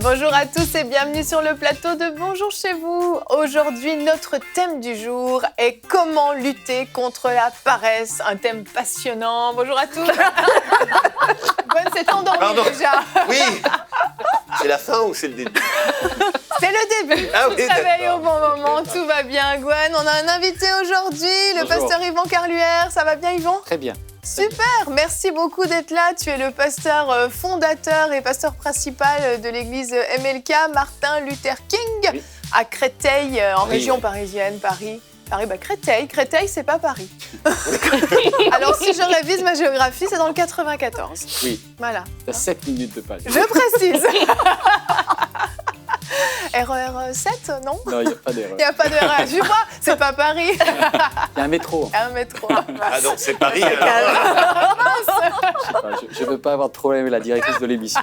Bonjour à tous et bienvenue sur le plateau de Bonjour chez vous. Aujourd'hui, notre thème du jour est comment lutter contre la paresse. Un thème passionnant. Bonjour à tous. Gwen s'est endormie déjà. Oui. C'est la fin ou c'est le début? C'est le début. Ah Tu oui, te réveilles d'accord. au bon moment, tout va bien Gwen. On a un invité aujourd'hui, le Bonjour. pasteur Yvan Carluère. Ça va bien Yvan? Très bien. Super, merci beaucoup d'être là. Tu es le pasteur fondateur et pasteur principal de l'église MLK Martin Luther King Oui. à Créteil, en Oui. région parisienne, Paris. Créteil, c'est pas Paris. Alors si je révise ma géographie, c'est dans le 94. Oui, Voilà, tu as 7 minutes de Paris. je précise. RER 7, non? Non, il n'y a pas d'erreur. Il n'y a pas de RER, je vois, c'est pas Paris. Il y a un métro. Un métro. Ah donc c'est Paris alors. Je ne veux pas avoir de problème avec la directrice de l'émission.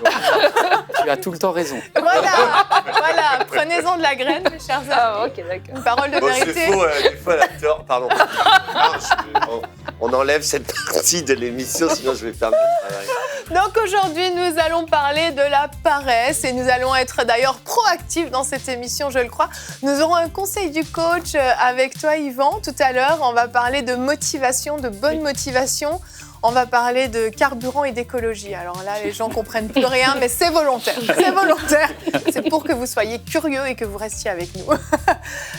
Tu as tout le temps raison. Voilà, prenez-en de la graine, mes chers amis. Ah, ok, d'accord. Une parole de Bon, c'est vérité. faux, des fois l'acteur, pardon. Non, on enlève cette partie de l'émission, sinon je vais perdre mon travail. Donc aujourd'hui, nous allons parler de la paresse et nous allons être d'ailleurs proactifs dans cette émission, je le crois. Nous aurons un conseil du coach avec toi, Yvan. Tout à l'heure, on va parler de motivation, de bonne motivation. On va parler de carburant et d'écologie. Alors là, les gens comprennent plus rien, mais c'est volontaire. C'est volontaire. C'est pour que vous soyez curieux et que vous restiez avec nous.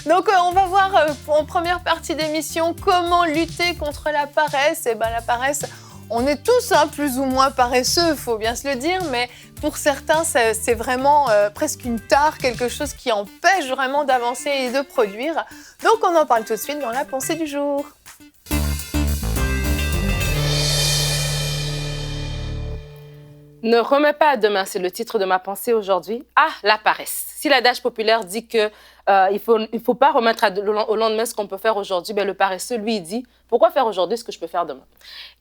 Donc, on va voir en première partie d'émission comment lutter contre la paresse. Et ben, la paresse, on est tous plus ou moins paresseux, il faut bien se le dire, mais pour certains, c'est vraiment presque une tare, quelque chose qui empêche vraiment d'avancer et de produire. Donc, on en parle tout de suite dans la pensée du jour. Ne remets pas à demain, c'est le titre de ma pensée aujourd'hui. Ah, la paresse. Si l'adage populaire dit que il faut pas remettre au lendemain ce qu'on peut faire aujourd'hui, ben le paresseux, lui, il dit « Pourquoi faire aujourd'hui ce que je peux faire demain ?»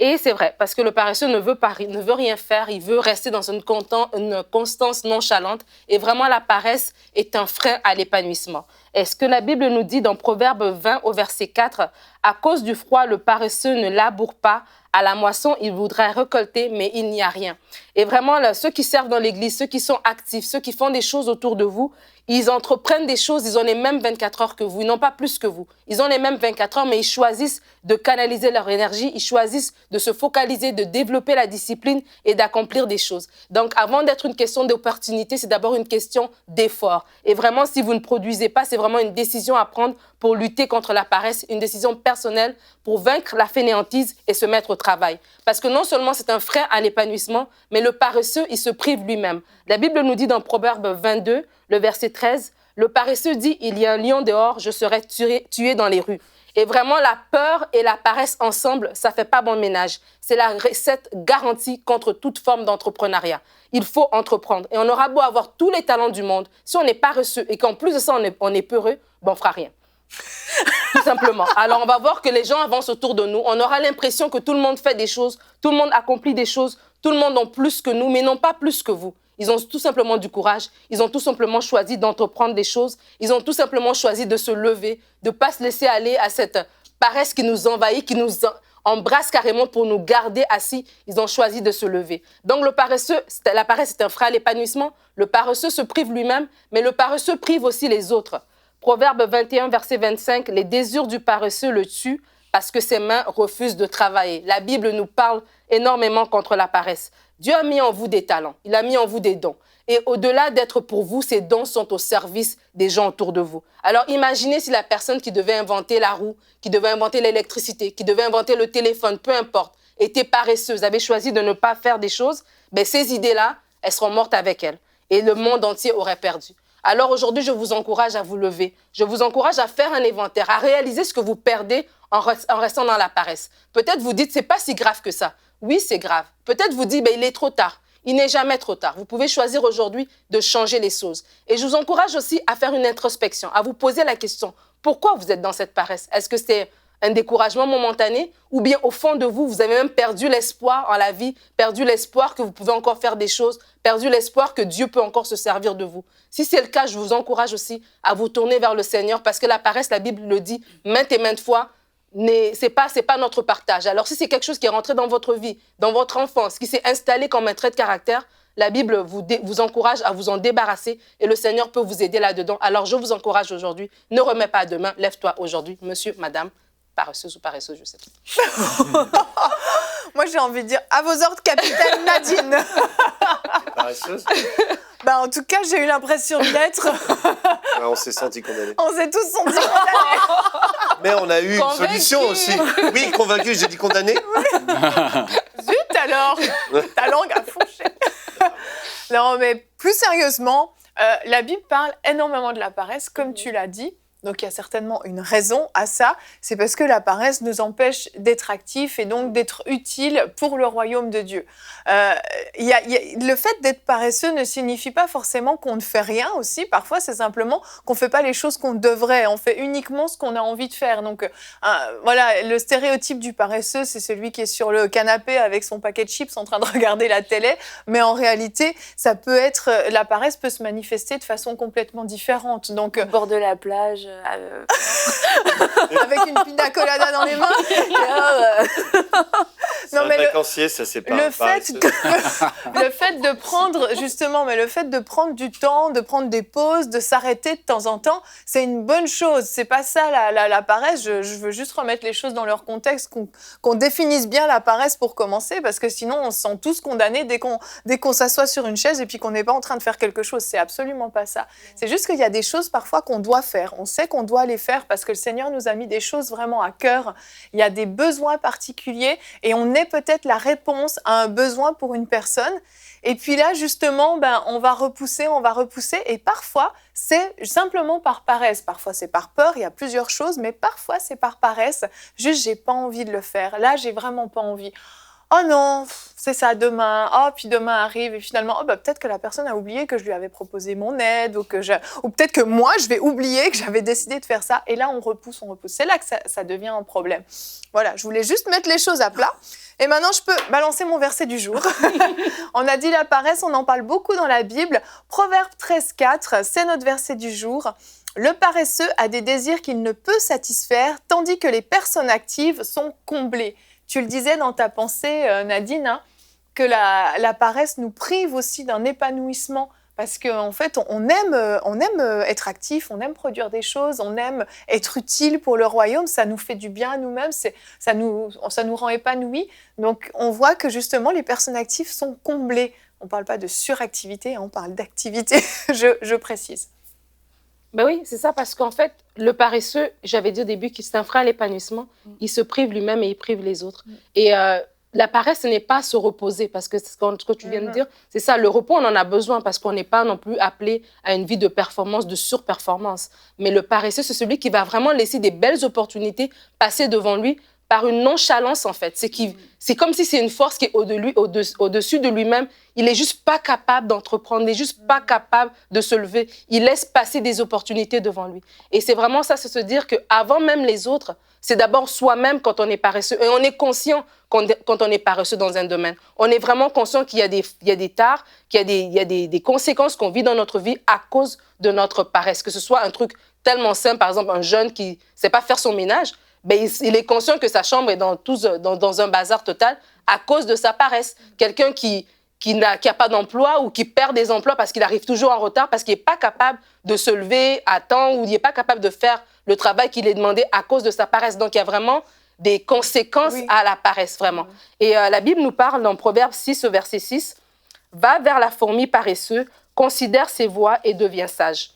Et c'est vrai, parce que le paresseux ne veut rien faire, il veut rester dans une constance nonchalante. Et vraiment, la paresse est un frein à l'épanouissement. Et ce que la Bible nous dit dans Proverbe 20 au verset 4, « À cause du froid, le paresseux ne laboure pas. À la moisson, il voudrait récolter, mais il n'y a rien. » Et vraiment, là, ceux qui servent dans l'église, ceux qui sont actifs, ceux qui font des choses autour de vous, ils entreprennent des choses, ils ont les mêmes 24 heures que vous, ils n'ont pas plus que vous. Ils ont les mêmes 24 heures, mais ils choisissent de canaliser leur énergie, ils choisissent de se focaliser, de développer la discipline et d'accomplir des choses. Donc, avant d'être une question d'opportunité, c'est d'abord une question d'effort. Et vraiment, si vous ne produisez pas, c'est vraiment une décision à prendre pour lutter contre la paresse, une décision personnelle pour vaincre la fainéantise et se mettre au travail. Parce que non seulement c'est un frein à l'épanouissement, mais le paresseux, il se prive lui-même. La Bible nous dit dans Proverbe 22, le verset 13, « Le paresseux dit, il y a un lion dehors, je serai tué dans les rues. » Et vraiment, la peur et la paresse ensemble, ça ne fait pas bon ménage. C'est la recette garantie contre toute forme d'entrepreneuriat. Il faut entreprendre. Et on aura beau avoir tous les talents du monde. Si on est paresseux et qu'en plus de ça, on est peureux, ben on ne fera rien. Tout simplement. Alors, on va voir que les gens avancent autour de nous. On aura l'impression que tout le monde fait des choses, tout le monde accomplit des choses, tout le monde en plus que nous, mais non pas plus que vous. Ils ont tout simplement du courage. Ils ont tout simplement choisi d'entreprendre des choses. Ils ont tout simplement choisi de se lever, de ne pas se laisser aller à cette paresse qui nous envahit, qui nous embrasse carrément pour nous garder assis. Ils ont choisi de se lever. Donc, la paresse est un frein à l'épanouissement. Le paresseux se prive lui-même, mais le paresseux prive aussi les autres. Proverbe 21, verset 25, « Les désirs du paresseux le tuent parce que ses mains refusent de travailler. » La Bible nous parle énormément contre la paresse. Dieu a mis en vous des talents, il a mis en vous des dons. Et au-delà d'être pour vous, ces dons sont au service des gens autour de vous. Alors imaginez si la personne qui devait inventer la roue, qui devait inventer l'électricité, qui devait inventer le téléphone, peu importe, était paresseuse, avait choisi de ne pas faire des choses, ben ces idées-là, elles seront mortes avec elle. Et le monde entier aurait perdu. Alors aujourd'hui, je vous encourage à vous lever. Je vous encourage à faire un inventaire, à réaliser ce que vous perdez en restant dans la paresse. Peut-être vous dites, c'est pas si grave que ça. Oui, c'est grave. Peut-être vous dites, il est trop tard. Il n'est jamais trop tard. Vous pouvez choisir aujourd'hui de changer les choses. Et je vous encourage aussi à faire une introspection, à vous poser la question, pourquoi vous êtes dans cette paresse? Est-ce que c'est un découragement momentané ou bien au fond de vous, vous avez même perdu l'espoir en la vie, perdu l'espoir que vous pouvez encore faire des choses, perdu l'espoir que Dieu peut encore se servir de vous? Si c'est le cas, je vous encourage aussi à vous tourner vers le Seigneur parce que la paresse, la Bible le dit maintes et maintes fois, c'est pas notre partage. Alors si c'est quelque chose qui est rentré dans votre vie, dans votre enfance, qui s'est installé comme un trait de caractère, la Bible vous encourage à vous en débarrasser et le Seigneur peut vous aider là-dedans. Alors, je vous encourage aujourd'hui, ne remets pas à demain, lève-toi aujourd'hui, monsieur, madame, paresseuse ou paresseuse, je sais pas. Moi, j'ai envie de dire à vos ordres, capitaine Nadine. Paresseuse. En tout cas, j'ai eu l'impression d'être. Ouais, on s'est senti condamnés. On s'est tous sentis condamnés. Mais on a eu une Convaincu. solution aussi. Oui, convaincu, j'ai dit condamné. Zut alors, ta langue a fourché. Non, mais plus sérieusement, la Bible parle énormément de la paresse, comme tu l'as dit. Donc, il y a certainement une raison à ça. C'est parce que la paresse nous empêche d'être actifs et donc d'être utiles pour le royaume de Dieu. Le fait d'être paresseux ne signifie pas forcément qu'on ne fait rien aussi. Parfois, c'est simplement qu'on ne fait pas les choses qu'on devrait. On fait uniquement ce qu'on a envie de faire. Donc, voilà, le stéréotype du paresseux, c'est celui qui est sur le canapé avec son paquet de chips en train de regarder la télé. Mais en réalité, la paresse peut se manifester de façon complètement différente. Donc, Au bord de la plage. avec une pina colada dans les mains. C'est un vacancier, ça c'est pas le fait de prendre du temps, de prendre des pauses, de s'arrêter de temps en temps, c'est une bonne chose. C'est pas ça la paresse. Je veux juste remettre les choses dans leur contexte, qu'on définisse bien la paresse pour commencer, parce que sinon on se sent tous condamnés dès qu'on s'assoit sur une chaise et puis qu'on n'est pas en train de faire quelque chose. C'est absolument pas ça. C'est juste qu'il y a des choses parfois qu'on doit faire. On sait qu'on doit les faire parce que le Seigneur nous a mis des choses vraiment à cœur. Il y a des besoins particuliers et on est peut-être la réponse à un besoin pour une personne. Et puis là, justement, on va repousser et parfois, c'est simplement par paresse. Parfois, c'est par peur, il y a plusieurs choses, mais parfois, c'est par paresse. Juste, j'ai pas envie de le faire. Là, j'ai vraiment pas envie. Oh non, c'est ça, demain. Oh, puis demain arrive et finalement, peut-être que la personne a oublié que je lui avais proposé mon aide ou peut-être que moi, je vais oublier que j'avais décidé de faire ça. Et là, on repousse. C'est là que ça devient un problème. Voilà, je voulais juste mettre les choses à plat. Et maintenant, je peux balancer mon verset du jour. On a dit la paresse, on en parle beaucoup dans la Bible. Proverbe 13,4, c'est notre verset du jour. Le paresseux a des désirs qu'il ne peut satisfaire, tandis que les personnes actives sont comblées. Tu le disais dans ta pensée, Nadine, que la paresse nous prive aussi d'un épanouissement. Parce qu'en fait, on aime être actif, on aime produire des choses, on aime être utile pour le royaume. Ça nous fait du bien à nous-mêmes, ça nous rend épanouis. Donc, on voit que justement, les personnes actives sont comblées. On ne parle pas de suractivité, on parle d'activité, je précise. Ben oui, c'est ça, parce qu'en fait, le paresseux, j'avais dit au début qu'il c'est un frein à l'épanouissement, il se prive lui-même et il prive les autres. Et la paresse, ce n'est pas se reposer, parce que ce que tu viens de dire, c'est ça, le repos, on en a besoin, parce qu'on n'est pas non plus appelé à une vie de performance, de surperformance. Mais le paresseux, c'est celui qui va vraiment laisser des belles opportunités passer devant lui par une nonchalance, en fait. C'est comme si c'est une force qui est au-dessus de lui-même. Il n'est juste pas capable d'entreprendre, il n'est juste pas capable de se lever. Il laisse passer des opportunités devant lui. Et c'est vraiment ça, c'est se dire qu'avant même les autres, c'est d'abord soi-même quand on est paresseux. Et on est conscient quand on est paresseux dans un domaine. On est vraiment conscient qu'il y a des tares, qu'il y a des conséquences qu'on vit dans notre vie à cause de notre paresse. Que ce soit un truc tellement simple, par exemple, un jeune qui ne sait pas faire son ménage, il est conscient que sa chambre est dans un bazar total à cause de sa paresse. Quelqu'un qui n'a pas d'emploi ou qui perd des emplois parce qu'il arrive toujours en retard, parce qu'il n'est pas capable de se lever à temps ou il n'est pas capable de faire le travail qu'il est demandé à cause de sa paresse. Donc, il y a vraiment des conséquences à la paresse, vraiment. Et la Bible nous parle dans Proverbe 6, au verset 6, « Va vers la fourmi paresseuse, considère ses voies et deviens sage. »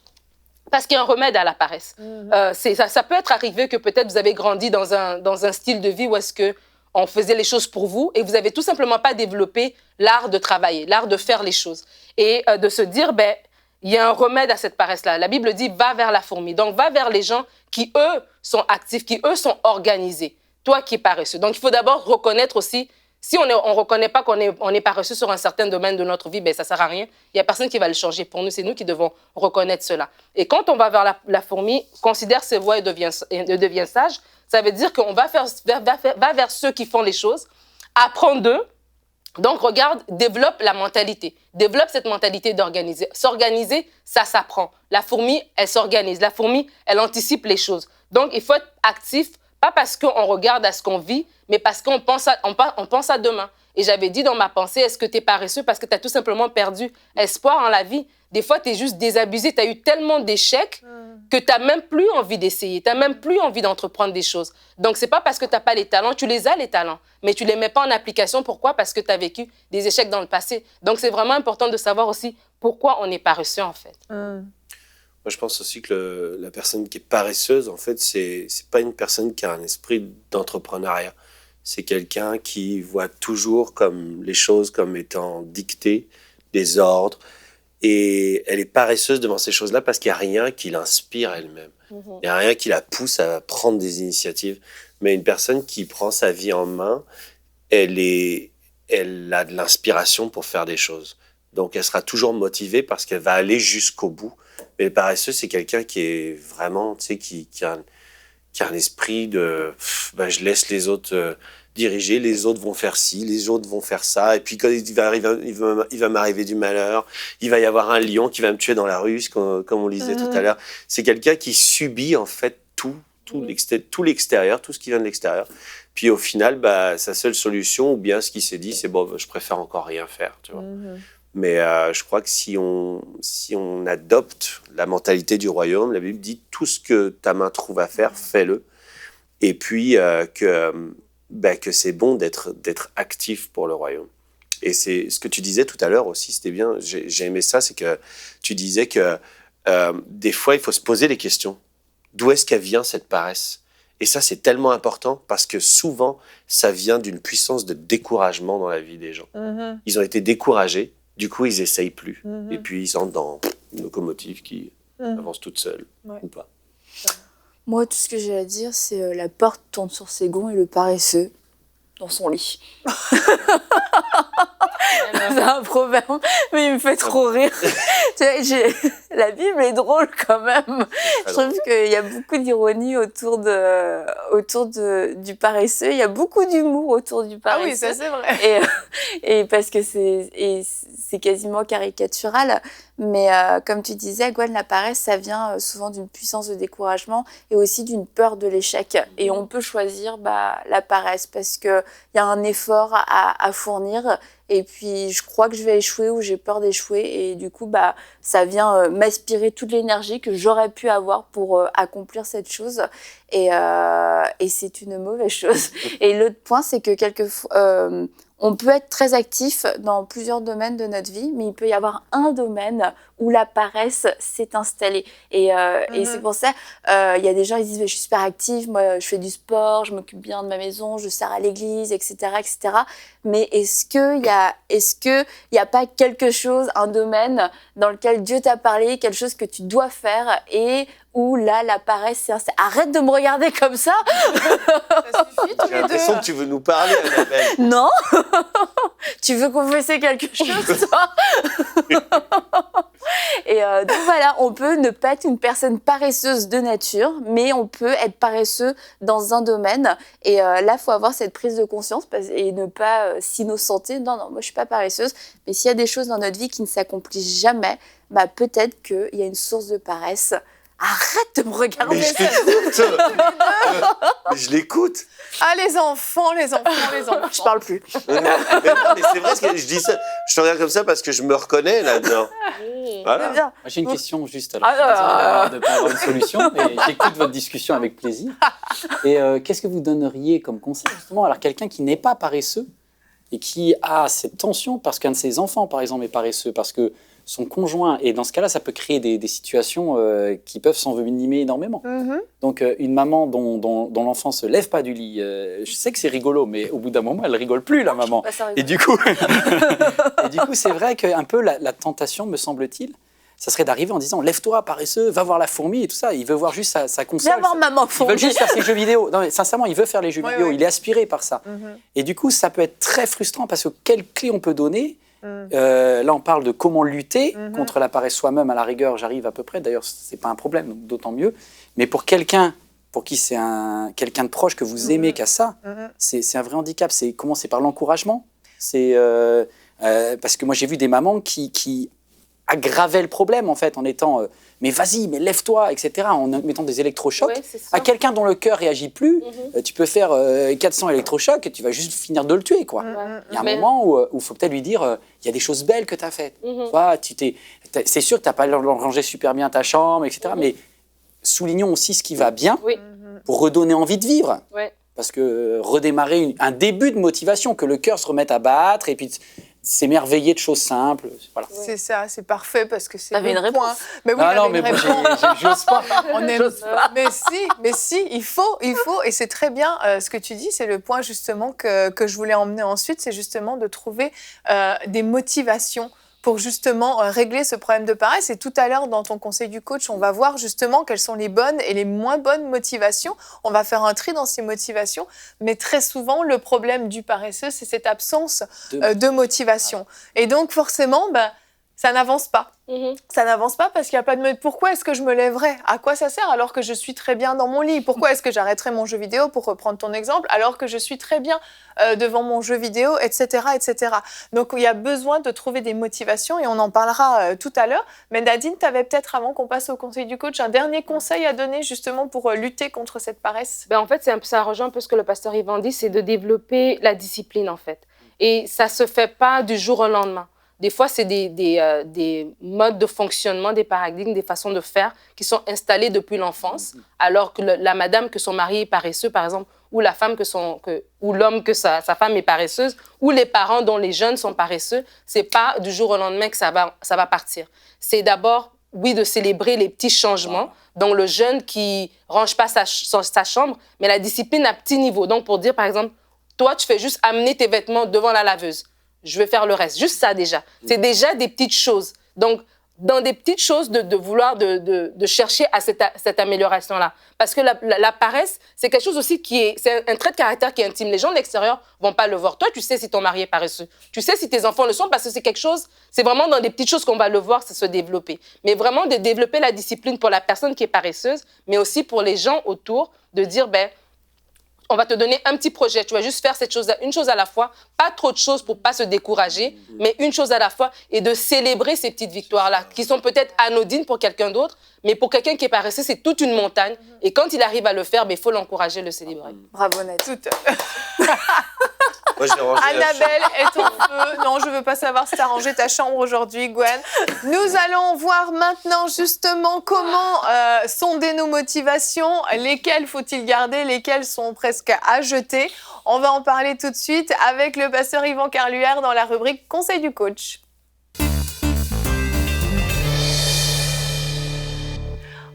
Parce qu'il y a un remède à la paresse. Ça peut être arrivé que peut-être vous avez grandi dans un style de vie où est-ce qu'on faisait les choses pour vous et vous n'avez tout simplement pas développé l'art de travailler, l'art de faire les choses. Et de se dire, il y a un remède à cette paresse-là. La Bible dit, va vers la fourmi. Donc, va vers les gens qui, eux, sont actifs, qui, eux, sont organisés. Toi qui es paresseux. Donc, il faut d'abord reconnaître aussi, si on ne reconnaît pas qu'on est paresseux sur un certain domaine de notre vie, ça ne sert à rien. Il n'y a personne qui va le changer. Pour nous, c'est nous qui devons reconnaître cela. Et quand on va vers la fourmi, considère ses voies et devient sage, ça veut dire qu'on va vers ceux qui font les choses, apprends d'eux. Donc, regarde, développe la mentalité. Développe cette mentalité d'organiser. S'organiser, ça s'apprend. La fourmi, elle s'organise. La fourmi, elle anticipe les choses. Donc, il faut être actif, pas parce qu'on regarde à ce qu'on vit, mais parce qu'on pense à demain. Et j'avais dit dans ma pensée, est-ce que tu es paresseux parce que tu as tout simplement perdu espoir en la vie? Des fois, tu es juste désabusé. Tu as eu tellement d'échecs que tu n'as même plus envie d'essayer. Tu n'as même plus envie d'entreprendre des choses. Donc, ce n'est pas parce que tu n'as pas les talents. Tu les as, les talents. Mais tu ne les mets pas en application. Pourquoi? Parce que tu as vécu des échecs dans le passé. Donc, c'est vraiment important de savoir aussi pourquoi on est paresseux, en fait. Moi, je pense aussi que la personne qui est paresseuse, en fait, c'est pas une personne qui a un esprit d'entrepreneuriat. C'est quelqu'un qui voit toujours comme les choses comme étant dictées, des ordres. Et elle est paresseuse devant ces choses-là parce qu'il n'y a rien qui l'inspire elle-même. Il n'y a rien qui la pousse à prendre des initiatives. Mais une personne qui prend sa vie en main, elle a de l'inspiration pour faire des choses. Donc, elle sera toujours motivée parce qu'elle va aller jusqu'au bout. Mais le paresseux, c'est quelqu'un qui est vraiment, tu sais, qui a un esprit de je laisse les autres diriger, les autres vont faire ci, les autres vont faire ça. Et puis, quand il va m'arriver du malheur, il va y avoir un lion qui va me tuer dans la rue, comme on le disait tout à l'heure. C'est quelqu'un qui subit, en fait, tout l'extérieur, tout ce qui vient de l'extérieur. Puis, au final, sa seule solution, ou bien ce qu'il s'est dit, c'est je préfère encore rien faire, tu vois. Mais je crois que si on adopte la mentalité du royaume, la Bible dit tout ce que ta main trouve à faire, fais-le. Et puis que c'est bon d'être actif pour le royaume. Et c'est ce que tu disais tout à l'heure aussi, c'était bien, j'ai aimé ça, c'est que tu disais que des fois, il faut se poser les questions. D'où est-ce qu'elle vient cette paresse? Et ça, c'est tellement important parce que souvent, ça vient d'une puissance de découragement dans la vie des gens. Ils ont été découragés. Du coup, ils n'essayent plus. Et puis, ils entrent dans une locomotive qui avance toute seule, ou pas. Moi, tout ce que j'ai à dire, c'est la porte tourne sur ses gonds et le paresseux dans son lit. C'est un proverbe, mais il me fait trop rire. La Bible est drôle quand même. Je trouve qu'il y a beaucoup d'ironie autour du paresseux. Il y a beaucoup d'humour autour du paresseux. Ah oui, ça c'est vrai. Et parce que c'est quasiment caricatural. Mais comme tu disais, Gwen, la paresse, ça vient souvent d'une puissance de découragement et aussi d'une peur de l'échec. Et on peut choisir la paresse parce qu'il y a un effort à fournir. Et puis, je crois que je vais échouer ou j'ai peur d'échouer. Et du coup, ça vient m'aspirer toute l'énergie que j'aurais pu avoir pour accomplir cette chose. Et c'est une mauvaise chose. Et l'autre point, c'est que quelquefois, on peut être très actif dans plusieurs domaines de notre vie, mais il peut y avoir un domaine où la paresse s'est installée. Et c'est pour ça, il y a des gens qui disent « je suis super active, moi je fais du sport, je m'occupe bien de ma maison, je sers à l'église, etc. etc. » Mais est-ce qu'il y a pas quelque chose, un domaine dans lequel Dieu t'a parlé, quelque chose que tu dois faire et où là, la paresse s'est installée? Arrête de me regarder comme ça. Ça suffit tous J'ai les deux. l'impression que tu veux nous parler, Annabelle. Non. Tu veux confesser quelque chose, toi? Et donc voilà, on peut ne pas être une personne paresseuse de nature, mais on peut être paresseux dans un domaine. Et là, il faut avoir cette prise de conscience et ne pas s'innocenter. Non, moi, je suis pas paresseuse. Mais s'il y a des choses dans notre vie qui ne s'accomplissent jamais, peut-être qu'il y a une source de paresse. Arrête de me regarder. Mais je t'écoute. Mais je l'écoute. Ah, les enfants. Je parle plus. Mais c'est vrai que je dis ça. Je te regarde comme ça parce que je me reconnais là-dedans. Voilà. Bien. Moi, j'ai une question juste. Alors, je suis désolé de ne pas avoir une solution, mais j'écoute votre discussion avec plaisir. Et qu'est-ce que vous donneriez comme conseil justement à quelqu'un qui n'est pas paresseux et qui a cette tension parce qu'un de ses enfants, par exemple, est paresseux, parce que son conjoint, et dans ce cas-là, ça peut créer des situations qui peuvent s'envenimer énormément. Donc, une maman dont l'enfant se lève pas du lit, je sais que c'est rigolo, mais au bout d'un moment, elle rigole plus, la maman. Et du coup, c'est vrai qu'un peu la tentation, me semble-t-il, ça serait d'arriver en disant « Lève-toi, paresseux, va voir la fourmi » et tout ça. Il veut voir juste sa console. Viens voir maman Il fourmi. veut juste faire ses jeux vidéo. Non, mais sincèrement, il veut faire les jeux vidéo. Il est aspiré par ça. Et du coup, ça peut être très frustrant parce que quelle clé on peut donner? Là, on parle de comment lutter contre la paresse soi-même. À la rigueur, j'arrive à peu près. D'ailleurs, c'est pas un problème, donc d'autant mieux. Mais pour quelqu'un pour qui c'est quelqu'un de proche que vous aimez qui a ça, c'est un vrai handicap. C'est commencer par l'encouragement. Parce que moi, j'ai vu des mamans qui aggravait le problème en fait en étant mais vas-y, mais lève-toi, etc. En mettant des électrochocs. Ouais, c'est ça. À quelqu'un dont le cœur réagit plus, tu peux faire 400 électrochocs et tu vas juste finir de le tuer, quoi. Il y a un moment où il faut peut-être lui dire il y a des choses belles que tu as faites. C'est sûr que tu n'as pas rangé super bien ta chambre, etc. Mais soulignons aussi ce qui va bien pour redonner envie de vivre. Ouais. Parce que redémarrer un début de motivation, que le cœur se remette à battre et puis s'émerveiller de choses simples. Voilà. C'est ça, c'est parfait parce que c'est T'avais le une point. réponse. Mais oui, Ah non, j'avais mais une moi, réponse. j'ose pas. On aime J'ose pas. mais si, il faut, et c'est très bien ce que tu dis, c'est le point justement que je voulais emmener ensuite, c'est justement de trouver des motivations pour justement régler ce problème de paresse. Et tout à l'heure, dans ton conseil du coach, on va voir justement quelles sont les bonnes et les moins bonnes motivations. On va faire un tri dans ces motivations. Mais très souvent, le problème du paresseux, c'est cette absence de motivation. Et donc, forcément, ça n'avance pas. Ça n'avance pas parce qu'il n'y a pas de... Pourquoi est-ce que je me lèverais? À quoi ça sert alors que je suis très bien dans mon lit? Pourquoi est-ce que j'arrêterais mon jeu vidéo, pour reprendre ton exemple, alors que je suis très bien devant mon jeu vidéo, etc., etc. Donc, il y a besoin de trouver des motivations et on en parlera tout à l'heure. Mais Nadine, tu avais peut-être, avant qu'on passe au conseil du coach, un dernier conseil à donner justement pour lutter contre cette paresse? En fait, ça rejoint un peu ce que le pasteur Yvan dit, c'est de développer la discipline, en fait. Et ça ne se fait pas du jour au lendemain. Des fois, c'est des modes de fonctionnement, des paradigmes, des façons de faire qui sont installés depuis l'enfance, alors que la madame que son mari est paresseux, par exemple, ou la femme ou l'homme que sa femme est paresseuse, ou les parents dont les jeunes sont paresseux, c'est pas du jour au lendemain que ça va partir. C'est d'abord, oui, de célébrer les petits changements. Donc, le jeune qui range pas sa chambre, mais la discipline à petit niveau. Donc, pour dire, par exemple, toi, tu fais juste amener tes vêtements devant la laveuse. Je vais faire le reste. Juste ça, déjà. C'est déjà des petites choses. Donc, dans des petites choses, de vouloir de chercher à cette amélioration-là. Parce que la paresse, c'est quelque chose aussi c'est un trait de caractère qui est intime. Les gens de l'extérieur vont pas le voir. Toi, tu sais si ton mari est paresseux. Tu sais si tes enfants le sont parce que c'est quelque chose, c'est vraiment dans des petites choses qu'on va le voir se développer. Mais vraiment de développer la discipline pour la personne qui est paresseuse, mais aussi pour les gens autour, de dire, on va te donner un petit projet. Tu vas juste faire une chose à la fois. Pas trop de choses pour pas se décourager, mais une chose à la fois et de célébrer ces petites victoires-là, qui sont peut-être anodines pour quelqu'un d'autre, mais pour quelqu'un qui est paresseux, c'est toute une montagne. Et quand il arrive à le faire, il faut l'encourager, le célébrer. Bravo, Nadine. Moi, j'ai rangé Annabelle est en feu. Non, je veux pas savoir si tu as rangé ta chambre aujourd'hui, Gwen. Nous allons voir maintenant justement comment sonder nos motivations, lesquelles faut-il garder, lesquelles sont presque à jeter. On va en parler tout de suite avec le pasteur Yvan Carluère dans la rubrique Conseil du coach.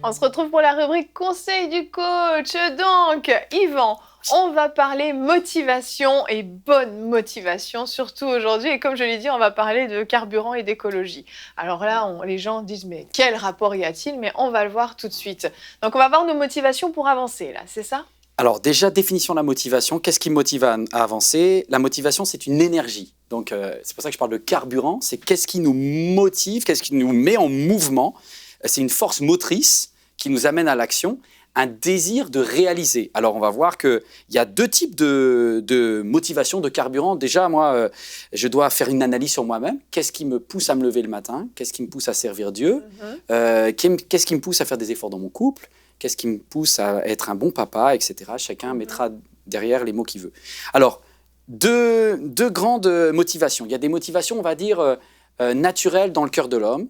On se retrouve pour la rubrique Conseil du coach. Donc, Yvan, on va parler motivation et bonne motivation, surtout aujourd'hui. Et comme je l'ai dit, on va parler de carburant et d'écologie. Alors là, les gens disent, mais quel rapport y a-t-il? Mais on va le voir tout de suite. Donc, on va voir nos motivations pour avancer, là, c'est ça? Alors déjà, définition de la motivation. Qu'est-ce qui me motive à avancer? La motivation, c'est une énergie. Donc, c'est pour ça que je parle de carburant. C'est qu'est-ce qui nous motive, qu'est-ce qui nous met en mouvement. C'est une force motrice qui nous amène à l'action, un désir de réaliser. Alors, on va voir qu'il y a deux types de motivation, de carburant. Déjà, moi, je dois faire une analyse sur moi-même. Qu'est-ce qui me pousse à me lever le matin? Qu'est-ce qui me pousse à servir Dieu? Qu'est-ce qui me pousse à faire des efforts dans mon couple? Qu'est-ce qui me pousse à être un bon papa, etc. Chacun mettra derrière les mots qu'il veut. Alors, deux grandes motivations. Il y a des motivations, on va dire, naturelles dans le cœur de l'homme,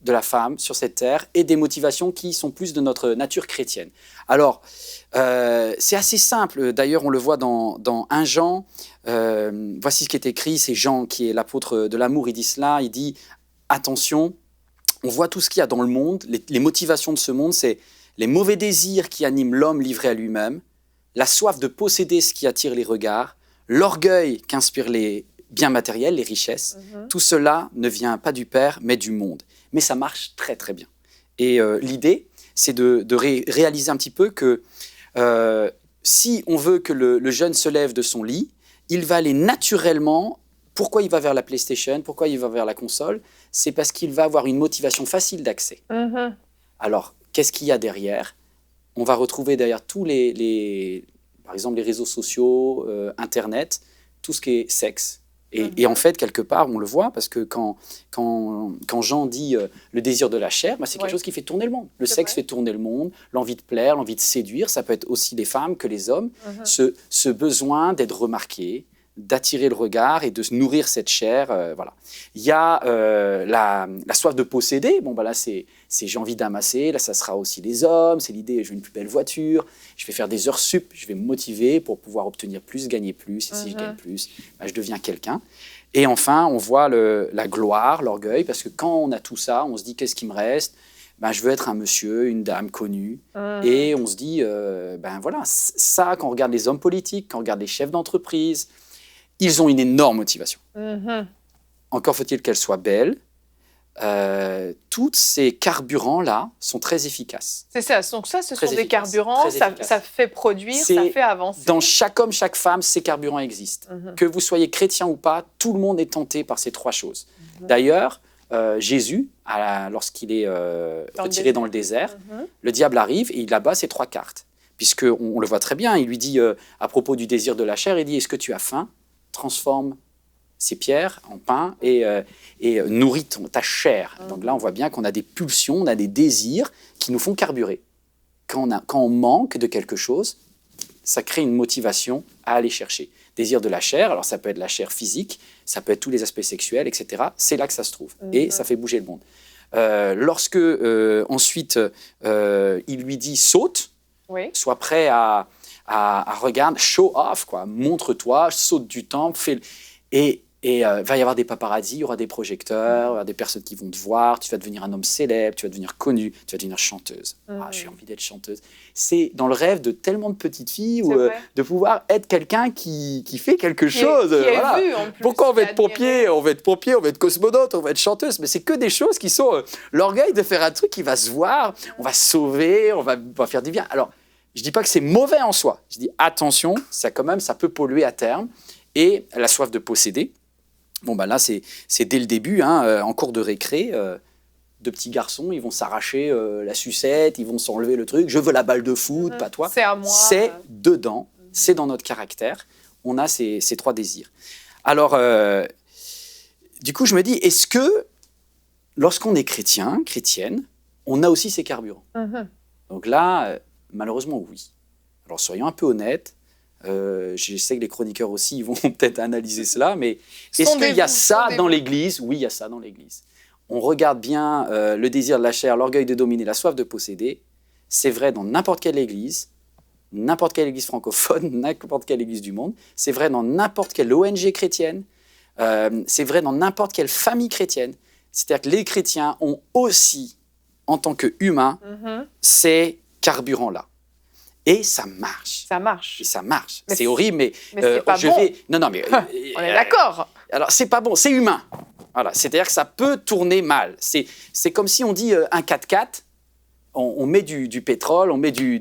de la femme sur cette terre, et des motivations qui sont plus de notre nature chrétienne. Alors, c'est assez simple. D'ailleurs, on le voit dans 1 Jean. Voici ce qui est écrit. C'est Jean qui est l'apôtre de l'amour. Il dit cela. Il dit, attention, on voit tout ce qu'il y a dans le monde. Les motivations de ce monde, c'est les mauvais désirs qui animent l'homme livré à lui-même, la soif de posséder ce qui attire les regards, l'orgueil qu'inspirent les biens matériels, les richesses. Tout cela ne vient pas du Père, mais du monde. Mais ça marche très, très bien. Et l'idée, c'est de réaliser un petit peu que si on veut que le jeune se lève de son lit, il va aller naturellement. Pourquoi il va vers la PlayStation? Pourquoi il va vers la console? C'est parce qu'il va avoir une motivation facile d'accès. Alors, qu'est-ce qu'il y a derrière? On va retrouver derrière tous par exemple, les réseaux sociaux, Internet, tout ce qui est sexe Et en fait, quelque part, on le voit, parce que quand Jean dit le désir de la chair, c'est quelque chose qui fait tourner le monde. Le sexe fait tourner le monde, l'envie de plaire, l'envie de séduire, ça peut être aussi les femmes que les hommes. Ce besoin d'être remarqué, d'attirer le regard et de se nourrir cette chair. Voilà. Il y a la soif de posséder. Bon, là, c'est j'ai envie d'amasser. Là, ça sera aussi les hommes. C'est l'idée, je veux une plus belle voiture. Je vais faire des heures sup. Je vais me motiver pour pouvoir obtenir plus, gagner plus. Et si je gagne plus, je deviens quelqu'un. Et enfin, on voit la gloire, l'orgueil, parce que quand on a tout ça, on se dit, qu'est-ce qui me reste ? Je veux être un monsieur, une dame connue. Et on se dit, voilà, ça, quand on regarde les hommes politiques, quand on regarde les chefs d'entreprise, ils ont une énorme motivation. Encore faut-il qu'elle soit belle. Tous ces carburants-là sont très efficaces. C'est ça. Donc ça, ce sont des carburants. Ça fait produire, ça fait avancer. Dans chaque homme, chaque femme, ces carburants existent. Que vous soyez chrétien ou pas, tout le monde est tenté par ces trois choses. D'ailleurs, Jésus, lorsqu'il est retiré dans le désert, le diable arrive et il abat ces trois cartes. Puisqu'on le voit très bien, il lui dit, à propos du désir de la chair, il dit, est-ce que tu as faim ? Transforme ces pierres en pain et nourrit ta chair. Donc là, on voit bien qu'on a des pulsions, on a des désirs qui nous font carburer. Quand on manque de quelque chose, ça crée une motivation à aller chercher. Désir de la chair, alors ça peut être la chair physique, ça peut être tous les aspects sexuels, etc. C'est là que ça se trouve. Et ça fait bouger le monde. Lorsque, ensuite, il lui dit « saute », sois prêt à regarder, show off, quoi. Montre-toi, saute du temple, et va y avoir des paparazzis, il y aura des projecteurs, il y aura des personnes qui vont te voir, tu vas devenir un homme célèbre, tu vas devenir connu, tu vas devenir chanteuse. J'ai envie d'être chanteuse. C'est dans le rêve de tellement de petites filles de pouvoir être quelqu'un qui fait quelque chose. Voilà. Vu, en plus, pourquoi on va être pompier, on va être cosmonaute, on va être chanteuse, mais c'est que des choses qui sont l'orgueil de faire un truc qui va se voir, on va se sauver, on va faire du bien. Alors, je ne dis pas que c'est mauvais en soi. Je dis attention, ça peut polluer à terme. Et la soif de posséder. Là, c'est dès le début, en cours de récré, deux petits garçons, ils vont s'arracher la sucette, ils vont s'enlever le truc. Je veux la balle de foot, pas toi. C'est à moi. C'est dedans, c'est dans notre caractère. On a ces trois désirs. Alors, du coup, je me dis, est-ce que lorsqu'on est chrétien, chrétienne, on a aussi ces carburants ? Donc là, malheureusement, oui. Alors, soyons un peu honnêtes. Je sais que les chroniqueurs aussi vont peut-être analyser cela, mais est-ce qu'il y a ça dans l'Église ? Oui, il y a ça dans l'Église. On regarde bien le désir de la chair, l'orgueil de dominer, la soif de posséder. C'est vrai dans n'importe quelle église francophone, n'importe quelle église du monde. C'est vrai dans n'importe quelle ONG chrétienne. C'est vrai dans n'importe quelle famille chrétienne. C'est-à-dire que les chrétiens ont aussi, en tant qu'humains, ces carburants-là. Et ça marche. Ça marche. Et ça marche. C'est horrible, mais c'est pas bon. Non, mais on est d'accord. Alors, c'est pas bon, c'est humain. Voilà, c'est-à-dire que ça peut tourner mal. C'est comme si on dit un 4x4, on met du pétrole, on met du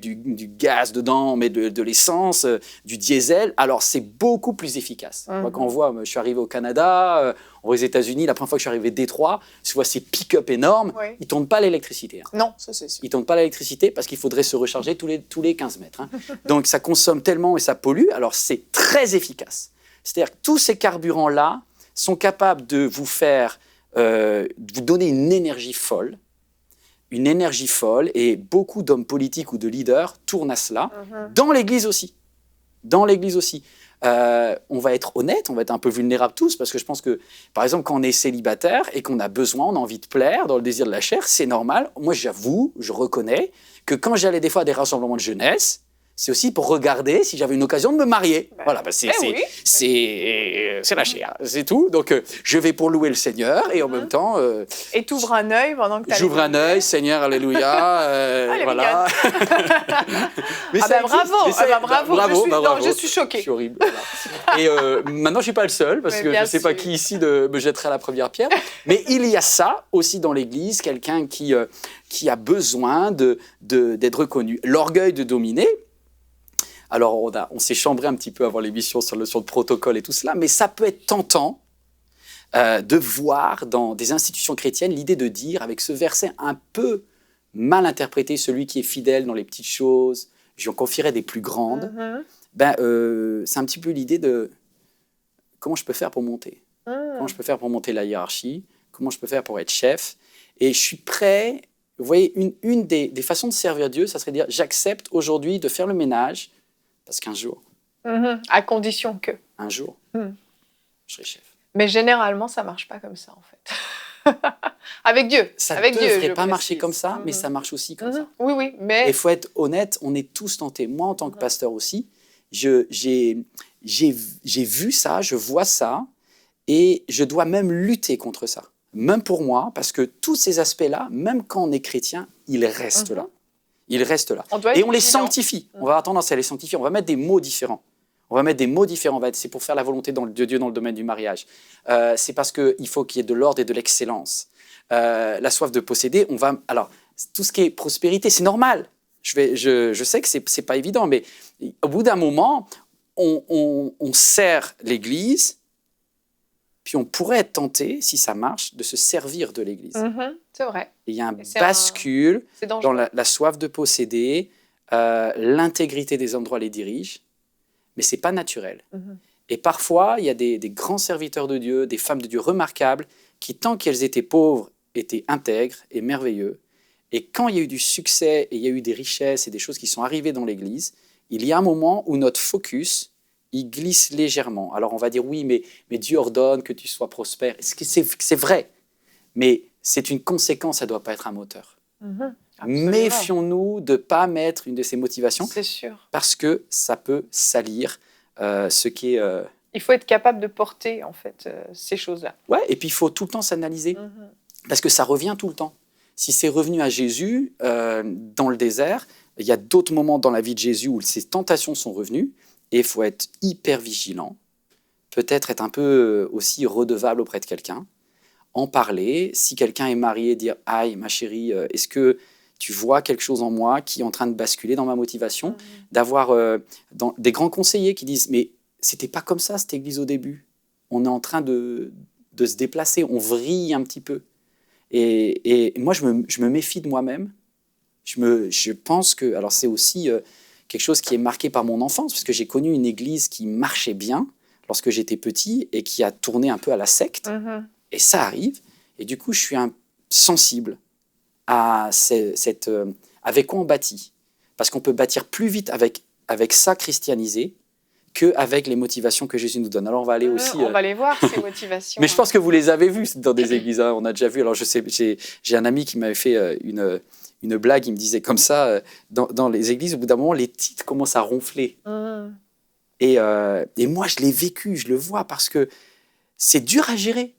gaz dedans, on met de l'essence, du diesel. Alors, c'est beaucoup plus efficace. Moi, quand on voit, je suis arrivé au Canada, aux États-Unis, la première fois que je suis arrivé à Détroit, je vois ces pick-up énormes, ils ne tournent pas l'électricité. Non, ça c'est sûr. Ils ne tournent pas l'électricité parce qu'il faudrait se recharger tous les 15 mètres. Donc, ça consomme tellement et ça pollue. Alors, c'est très efficace. C'est-à-dire que tous ces carburants-là sont capables de vous faire, de vous donner une énergie folle, et beaucoup d'hommes politiques ou de leaders tournent à cela, dans l'Église aussi. Dans l'Église aussi. On va être honnête, on va être un peu vulnérables tous, parce que je pense que, par exemple, quand on est célibataire et qu'on a besoin, on a envie de plaire, dans le désir de la chair, c'est normal. Moi, j'avoue, je reconnais que quand j'allais des fois à des rassemblements de jeunesse, c'est aussi pour regarder si j'avais une occasion de me marier. Voilà, c'est la chair, c'est tout. Donc, je vais pour louer le Seigneur et en même temps... et tu ouvres un œil pendant que tu as... J'ouvre un œil, Seigneur, alléluia. Voilà. Mais bravo. Je suis choquée. Je suis horrible. Voilà. Et maintenant, je ne suis pas le seul, parce que je ne sais pas qui ici me jetterait la première pierre. Mais il y a ça aussi dans l'Église, quelqu'un qui a besoin d'être reconnu. L'orgueil de dominer. Alors, on s'est chambré un petit peu avant l'émission sur le notion de protocole et tout cela, mais ça peut être tentant de voir dans des institutions chrétiennes l'idée de dire, avec ce verset un peu mal interprété, celui qui est fidèle dans les petites choses, je lui en confierai des plus grandes, c'est un petit peu l'idée de comment je peux faire pour monter. Comment je peux faire pour monter la hiérarchie? Comment je peux faire pour être chef? Et je suis prêt. Vous voyez, une des façons de servir Dieu, ça serait de dire j'accepte aujourd'hui de faire le ménage parce qu'un jour, À condition que. un jour, Mm. je serai chef. Mais généralement, ça marche pas comme ça, en fait. Avec Dieu. Ça ne Avec Dieu, devrait je pas marcher précise. comme ça, mais Mhm. ça marche aussi comme ça. Oui, oui, Et mais il faut être honnête, on est tous tentés. Moi, en tant que pasteur aussi, j'ai vu ça, je vois ça, et je dois même lutter contre ça. Même pour moi, parce que tous ces aspects-là, même quand on est chrétien, ils restent là. Ils restent là. on doit Et être on les vigilant. sanctifie. On va avoir tendance à les sanctifier. On va mettre des mots différents. C'est pour faire la volonté de Dieu dans le domaine du mariage. C'est parce qu'il faut qu'il y ait de l'ordre et de l'excellence. La soif de posséder, alors, tout ce qui est prospérité, c'est normal. Je sais que c'est pas évident, mais au bout d'un moment, on sert l'Église, puis on pourrait être tenté, si ça marche, de se servir de l'Église. C'est vrai. Et il y a un Et c'est bascule C'est dans dangereux. la soif de posséder, l'intégrité des hommes droits les dirige, mais c'est pas naturel. Et parfois, il y a des grands serviteurs de Dieu, des femmes de Dieu remarquables, qui, tant qu'elles étaient pauvres, étaient intègres et merveilleux. Et quand il y a eu du succès et il y a eu des richesses et des choses qui sont arrivées dans l'Église, il y a un moment où notre focus, il glisse légèrement. Alors on va dire, oui, mais Dieu ordonne que tu sois prospère. C'est vrai, mais c'est une conséquence, ça ne doit pas être un moteur. Absolument. Méfions-nous de ne pas mettre une de ces motivations, C'est sûr. parce que ça peut salir ce qui est... Il faut être capable de porter, en fait, ces choses-là. Ouais, et puis il faut tout le temps s'analyser, parce que ça revient tout le temps. Si c'est revenu à Jésus dans le désert, il y a d'autres moments dans la vie de Jésus où ces tentations sont revenues, et il faut être hyper vigilant, peut-être être un peu aussi redevable auprès de quelqu'un, en parler. Si quelqu'un est marié, dire « Aïe, ma chérie, est-ce que tu vois quelque chose en moi qui est en train de basculer dans ma motivation ?» D'avoir des grands conseillers qui disent « Mais c'était pas comme ça, cette église au début. On est en train de se déplacer, on vrille un petit peu. » Et moi, je me méfie de moi-même. Je pense que... Alors, c'est aussi quelque chose qui est marqué par mon enfance, parce que j'ai connu une église qui marchait bien lorsque j'étais petit et qui a tourné un peu à la secte. Et ça arrive. Et du coup, je suis sensible à avec quoi on bâtit. Parce qu'on peut bâtir plus vite avec ça christianisé qu'avec les motivations que Jésus nous donne. Alors, on va aller aussi... On va les voir, ces motivations. Mais je pense que vous les avez vues dans des églises. Hein. On a déjà vu. Alors, je sais, j'ai un ami qui m'avait fait une blague. Il me disait comme ça, dans les églises, au bout d'un moment, les titres commencent à ronfler. Et moi, je l'ai vécu, je le vois, parce que c'est dur à gérer.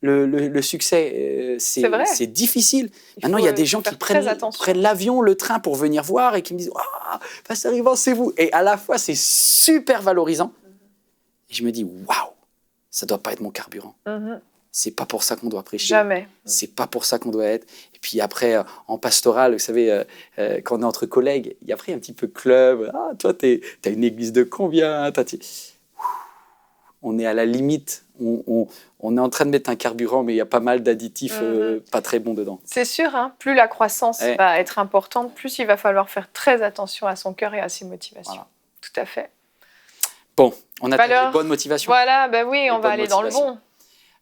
Le succès, C'est vrai. c'est difficile. Maintenant, il y a des gens qui prennent l'avion, le train pour venir voir et qui me disent « Ah, pasteur Yvan, c'est vous !» Et à la fois, c'est super valorisant. Et je me dis « Waouh, ça ne doit pas être mon carburant. C'est pas pour ça qu'on doit prêcher. Jamais. C'est pas pour ça qu'on doit être. » Et puis après, en pastoral, vous savez, quand on est entre collègues, il y a après un petit peu club. « Ah, toi, t'as une église de combien ?» On est à la limite. On est en train de mettre un carburant, mais il y a pas mal d'additifs pas très bons dedans. C'est sûr, hein, plus la croissance va être importante, plus il va falloir faire très attention à son cœur et à ses motivations. Voilà. Tout à fait. Bon, on a les bonnes motivations. Voilà, ben oui, on va aller dans le bon.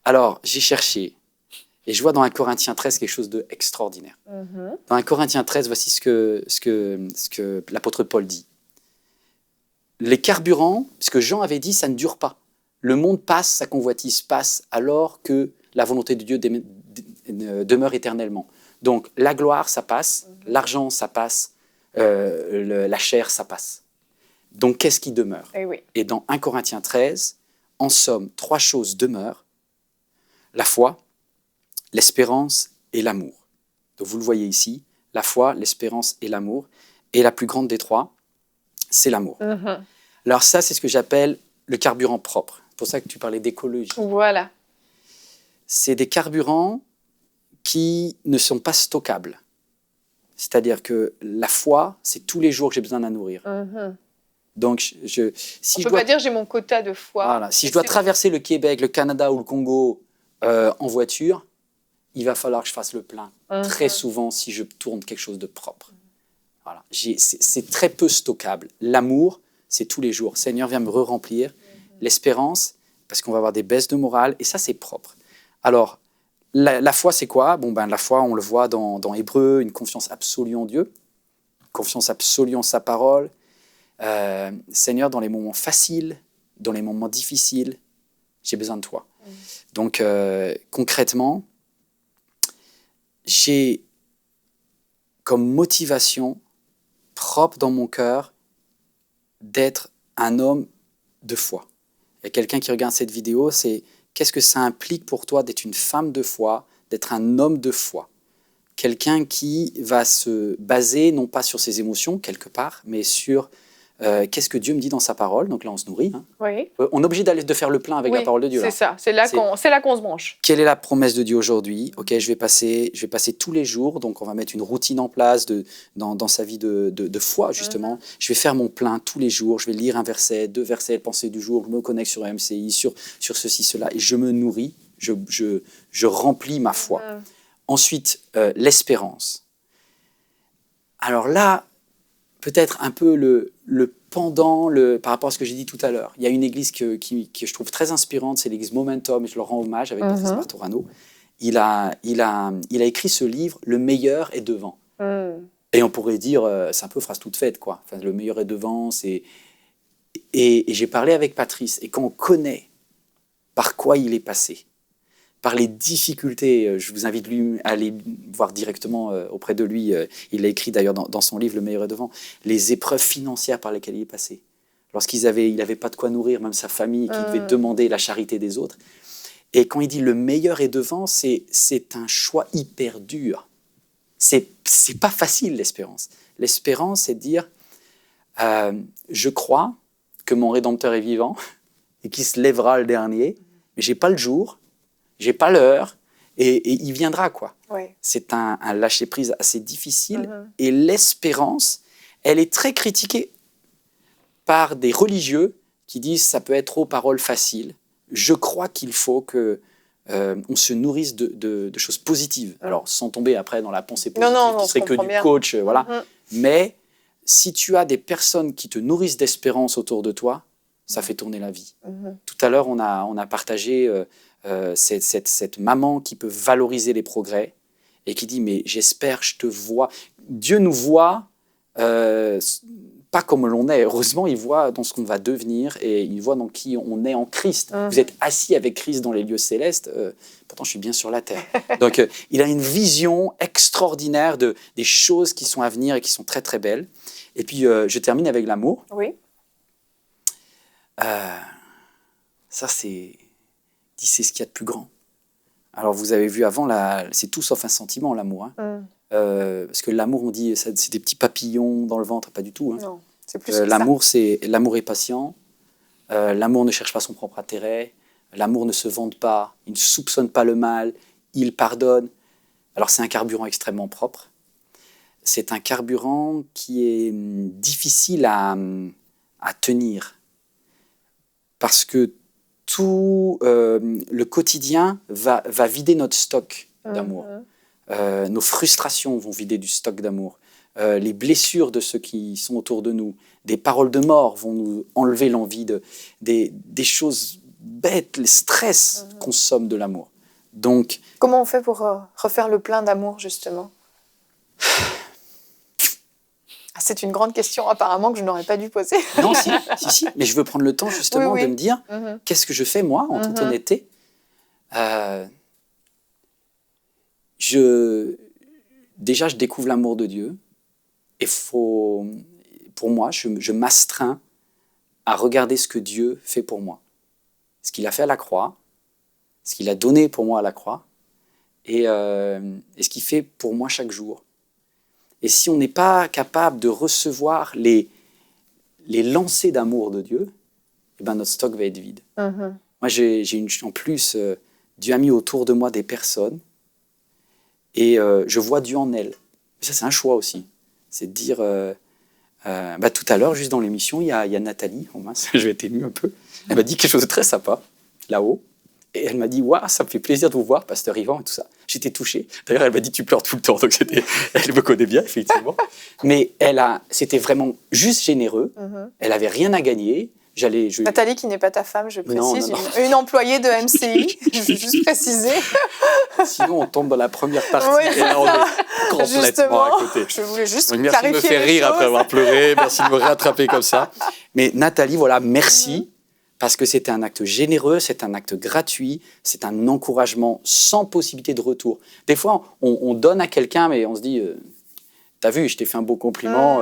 Alors, j'ai cherché, et je vois dans 1 Corinthiens 13 quelque chose d'extraordinaire. Dans 1 Corinthiens 13, voici ce que l'apôtre Paul dit. Les carburants, ce que Jean avait dit, ça ne dure pas. Le monde passe, sa convoitise passe, alors que la volonté de Dieu demeure éternellement. Donc, la gloire, ça passe, l'argent, ça passe, la chair, ça passe. Donc, qu'est-ce qui demeure ? Et dans 1 Corinthiens 13, en somme, 3 choses demeurent. La foi, l'espérance et l'amour. Donc, vous le voyez ici, la foi, l'espérance et l'amour. Et la plus grande des 3, c'est l'amour. Alors ça, c'est ce que j'appelle le carburant propre. C'est pour ça que tu parlais d'écologie. Voilà. C'est des carburants qui ne sont pas stockables. C'est-à-dire que la foi, c'est tous les jours que j'ai besoin d'en nourrir. Donc, si on ne peut pas dire j'ai mon quota de foi. Voilà, si je dois traverser le Québec, le Canada ou le Congo en voiture, il va falloir que je fasse le plein. Très souvent, si je tourne quelque chose de propre. Voilà. C'est très peu stockable. L'amour, c'est tous les jours. Seigneur, viens me re-remplir. L'espérance, parce qu'on va avoir des baisses de morale, et ça, c'est propre. Alors, la foi, c'est quoi? La foi, on le voit dans Hébreux, une confiance absolue en Dieu, confiance absolue en sa parole. Seigneur, dans les moments faciles, dans les moments difficiles, j'ai besoin de toi. Donc, concrètement, j'ai comme motivation propre dans mon cœur d'être un homme de foi. Il y a quelqu'un qui regarde cette vidéo, c'est qu'est-ce que ça implique pour toi d'être une femme de foi, d'être un homme de foi? Quelqu'un qui va se baser non pas sur ses émotions, quelque part, mais sur qu'est-ce que Dieu me dit dans sa parole. Donc là, on se nourrit. Hein. Oui. On est obligé de faire le plein avec la parole de Dieu. C'est ça, c'est là qu'on se branche. Quelle est la promesse de Dieu aujourd'hui? Ok, je vais passer tous les jours, donc on va mettre une routine en place dans sa vie de foi, justement. Je vais faire mon plein tous les jours, je vais lire un verset, 2 versets, pensée du jour, je me connecte sur MCI, sur ceci, cela, et je me nourris, je remplis ma foi. Ensuite, l'espérance. Alors là, peut-être un peu le pendant par rapport à ce que j'ai dit tout à l'heure. Il y a une église que je trouve très inspirante, c'est l'église Momentum, et je leur rends hommage avec Patrice Bartorano. Il a écrit ce livre, Le meilleur est devant. Et on pourrait dire, c'est un peu phrase toute faite, quoi. Enfin, le meilleur est devant, et j'ai parlé avec Patrice, et quand on connaît par quoi il est passé, par les difficultés, je vous invite à aller voir directement auprès de lui, il l'a écrit d'ailleurs dans son livre « Le meilleur est devant », les épreuves financières par lesquelles il est passé. Lorsqu'il n'avait pas de quoi nourrir même sa famille, qu'il devait demander la charité des autres. Et quand il dit « le meilleur est devant », c'est un choix hyper dur. C'est pas facile, l'espérance. L'espérance, c'est de dire je crois que mon Rédempteur est vivant et qu'il se lèvera le dernier, mais j'ai pas le jour, j'ai pas l'heure, et il viendra, quoi. Ouais. C'est un lâcher-prise assez difficile, et l'espérance, elle est très critiquée par des religieux qui disent ça peut être trop paroles faciles. Je crois qu'il faut que on se nourrisse de choses positives. Alors, sans tomber après dans la pensée positive, qui serait que du coach, voilà. Mais si tu as des personnes qui te nourrissent d'espérance autour de toi, ça fait tourner la vie. Tout à l'heure, on a partagé cette maman qui peut valoriser les progrès et qui dit, mais j'espère, je te vois. Dieu nous voit pas comme l'on est. Heureusement, il voit dans ce qu'on va devenir et il voit dans qui on est en Christ. Vous êtes assis avec Christ dans les lieux célestes. Pourtant, je suis bien sur la terre. Donc, il a une vision extraordinaire des choses qui sont à venir et qui sont très, très belles. Et puis, je termine avec l'amour. Oui. Ça, c'est ce qu'il y a de plus grand. Alors, vous avez vu avant, c'est tout sauf un sentiment, l'amour. Hein. Parce que l'amour, on dit, c'est des petits papillons dans le ventre, pas du tout. Hein. Non, c'est plus que l'amour, l'amour est patient. L'amour ne cherche pas son propre intérêt. L'amour ne se vante pas. Il ne soupçonne pas le mal. Il pardonne. Alors, c'est un carburant extrêmement propre. C'est un carburant qui est difficile à tenir. Parce que tout le quotidien va vider notre stock d'amour. Nos frustrations vont vider du stock d'amour. Les blessures de ceux qui sont autour de nous, des paroles de mort vont nous enlever l'envie des choses bêtes. Le stress consomme de l'amour. Donc, comment on fait pour refaire le plein d'amour, justement? C'est une grande question, apparemment, que je n'aurais pas dû poser. Non, si, mais je veux prendre le temps, justement, de me dire qu'est-ce que je fais, moi, en toute honnêteté. Déjà, je découvre l'amour de Dieu. Et pour moi, je m'astreins à regarder ce que Dieu fait pour moi. Ce qu'il a fait à la croix, ce qu'il a donné pour moi à la croix, et ce qu'il fait pour moi chaque jour. Et si on n'est pas capable de recevoir les lancers d'amour de Dieu, eh ben notre stock va être vide. Moi, en plus, Dieu a mis autour de moi des personnes et je vois Dieu en elles. Ça, c'est un choix aussi. C'est de dire... tout à l'heure, juste dans l'émission, il y a Nathalie, oh mince, je vais être ému un peu, elle m'a dit quelque chose de très sympa, là-haut. Et elle m'a dit, waouh, ça me fait plaisir de vous voir, pasteur Yvan et tout ça. J'étais touché. D'ailleurs, elle m'a dit, tu pleures tout le temps. Donc, elle me connaît bien, effectivement. Mais c'était vraiment juste généreux. Elle n'avait rien à gagner. Nathalie, qui n'est pas ta femme, je précise, Non. Une employée de MCI, je veux juste préciser. Sinon, on tombe dans la première partie Oui, et là, on est complètement Justement, à côté. je voulais juste Donc, merci de me clarifier faire les rire après choses. avoir pleuré. Merci de me rattraper comme ça. Mais Nathalie, voilà, merci. Parce que c'était un acte généreux, c'est un acte gratuit, c'est un encouragement sans possibilité de retour. Des fois, on donne à quelqu'un, mais on se dit, t'as vu, je t'ai fait un beau compliment.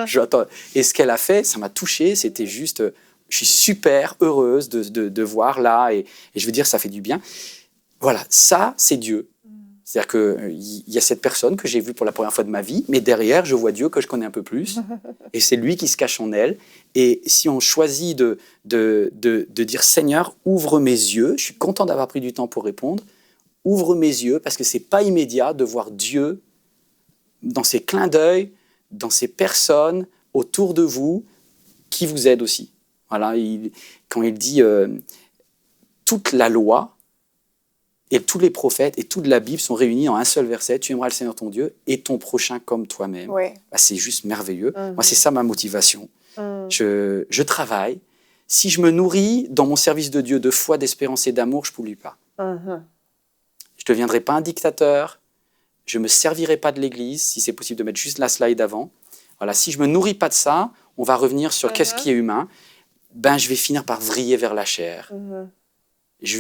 J'attends. Et ce qu'elle a fait, ça m'a touché. C'était juste, je suis super heureuse de voir là. Et je veux dire, ça fait du bien. Voilà, ça, c'est Dieu. C'est-à-dire qu'il y a cette personne que j'ai vue pour la première fois de ma vie, mais derrière, je vois Dieu que je connais un peu plus. Et c'est lui qui se cache en elle. Et si on choisit de dire « Seigneur, ouvre mes yeux », je suis content d'avoir pris du temps pour répondre, « Ouvre mes yeux », parce que ce n'est pas immédiat de voir Dieu dans ses clins d'œil, dans ces personnes autour de vous qui vous aident aussi. Voilà, quand il dit toute la loi, et tous les prophètes et toute la Bible sont réunis en un seul verset. Tu aimeras le Seigneur ton Dieu et ton prochain comme toi-même. Oui. Bah, c'est juste merveilleux. Moi, c'est ça ma motivation. Je travaille. Si je me nourris dans mon service de Dieu de foi, d'espérance et d'amour, je ne pollue pas. Je ne deviendrai pas un dictateur. Je ne me servirai pas de l'Église, si c'est possible de mettre juste la slide avant. Voilà, si je ne me nourris pas de ça, on va revenir sur qu'est-ce qui est humain. Ben, je vais finir par vriller vers la chair. Je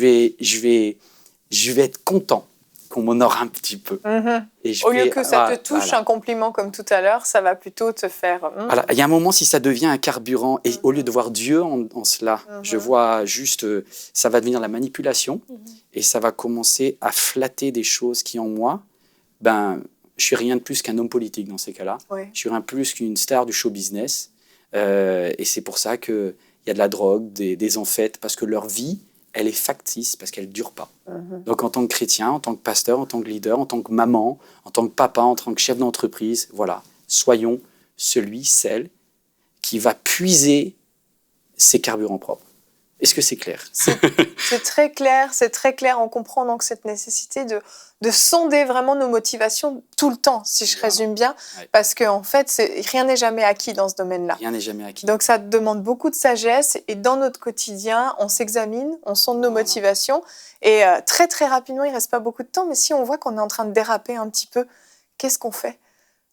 vais être content qu'on m'honore un petit peu. Et Au lieu que ça te touche, un compliment comme tout à l'heure, ça va plutôt te faire... Voilà. Il y a un moment, si ça devient un carburant, et au lieu de voir Dieu en cela, je vois juste... ça va devenir la manipulation, et ça va commencer à flatter des choses qui, en moi, ben, je suis rien de plus qu'un homme politique dans ces cas-là. Oui. Je suis rien de plus qu'une star du show business. Et c'est pour ça qu'il y a de la drogue, des enfêtes, parce que leur vie, elle est factice parce qu'elle ne dure pas. Donc en tant que chrétien, en tant que pasteur, en tant que leader, en tant que maman, en tant que papa, en tant que chef d'entreprise, voilà, soyons celle qui va puiser ses carburants propres. Est-ce que c'est clair ? C'est très clair, c'est très clair. On comprend donc cette nécessité de sonder vraiment nos motivations tout le temps, si je résume bien, parce qu'en fait, rien n'est jamais acquis dans ce domaine-là. Rien n'est jamais acquis. Donc ça demande beaucoup de sagesse et dans notre quotidien, on s'examine, on sonde nos motivations et très très rapidement, il ne reste pas beaucoup de temps, mais si on voit qu'on est en train de déraper un petit peu, qu'est-ce qu'on fait ?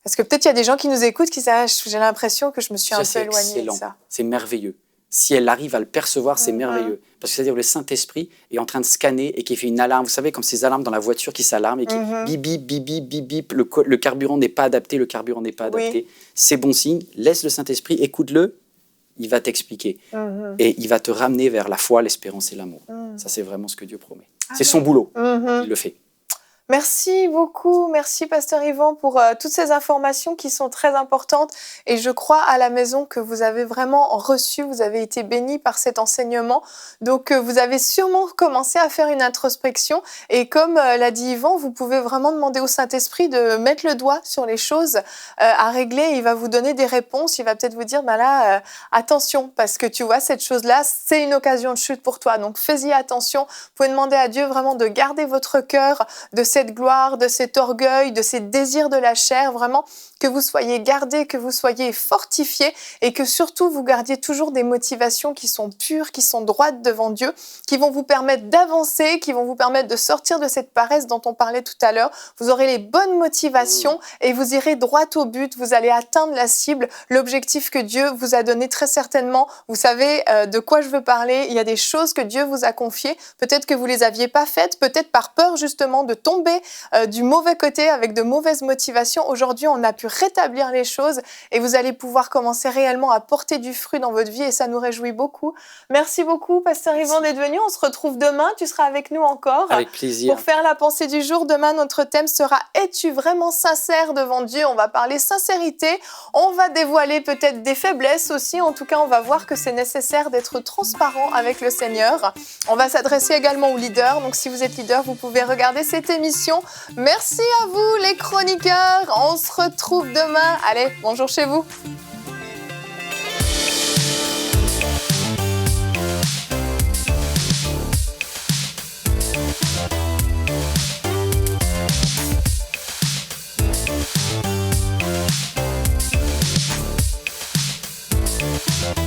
Parce que peut-être il y a des gens qui nous écoutent qui disent « j'ai l'impression que je me suis un peu éloignée de ça ». C'est merveilleux. Si elle arrive à le percevoir, c'est merveilleux. Parce que c'est-à-dire que le Saint-Esprit est en train de scanner et qui fait une alarme. Vous savez, comme ces alarmes dans la voiture qui s'alarment et qui bip, bip, bip, bip, bip, bip, le carburant n'est pas adapté, le carburant n'est pas adapté. C'est bon signe. Laisse le Saint-Esprit, écoute-le, il va t'expliquer. Et il va te ramener vers la foi, l'espérance et l'amour. Ça, c'est vraiment ce que Dieu promet. C'est son boulot. Il le fait. Merci beaucoup, merci Pasteur Yvan pour toutes ces informations qui sont très importantes et je crois à la maison que vous avez vraiment reçu, vous avez été bénis par cet enseignement. Donc vous avez sûrement commencé à faire une introspection et comme l'a dit Yvan, vous pouvez vraiment demander au Saint-Esprit de mettre le doigt sur les choses à régler. Il va vous donner des réponses, il va peut-être vous dire bah là attention parce que tu vois cette chose-là c'est une occasion de chute pour toi. Donc fais-y attention, vous pouvez demander à Dieu vraiment de garder votre cœur de cette gloire, de cet orgueil, de ces désirs de la chair, vraiment que vous soyez gardés, que vous soyez fortifiés et que surtout vous gardiez toujours des motivations qui sont pures, qui sont droites devant Dieu, qui vont vous permettre d'avancer, qui vont vous permettre de sortir de cette paresse dont on parlait tout à l'heure. Vous aurez les bonnes motivations et vous irez droit au but, vous allez atteindre la cible, l'objectif que Dieu vous a donné très certainement. Vous savez de quoi je veux parler, il y a des choses que Dieu vous a confiées, peut-être que vous les aviez pas faites, peut-être par peur justement de tomber du mauvais côté avec de mauvaises motivations. Aujourd'hui, on a pu rétablir les choses et vous allez pouvoir commencer réellement à porter du fruit dans votre vie et ça nous réjouit beaucoup. Merci beaucoup, Pasteur Yvan, d'être venu. On se retrouve demain. Tu seras avec nous encore. Avec plaisir. Pour faire la pensée du jour. Demain, notre thème sera « Es-tu vraiment sincère devant Dieu ?» On va parler sincérité. On va dévoiler peut-être des faiblesses aussi. En tout cas, on va voir que c'est nécessaire d'être transparent avec le Seigneur. On va s'adresser également aux leaders. Donc, si vous êtes leader, vous pouvez regarder cette émission. Merci à vous, les chroniqueurs. On se retrouve demain. Allez, bonjour chez vous. We'll be right back.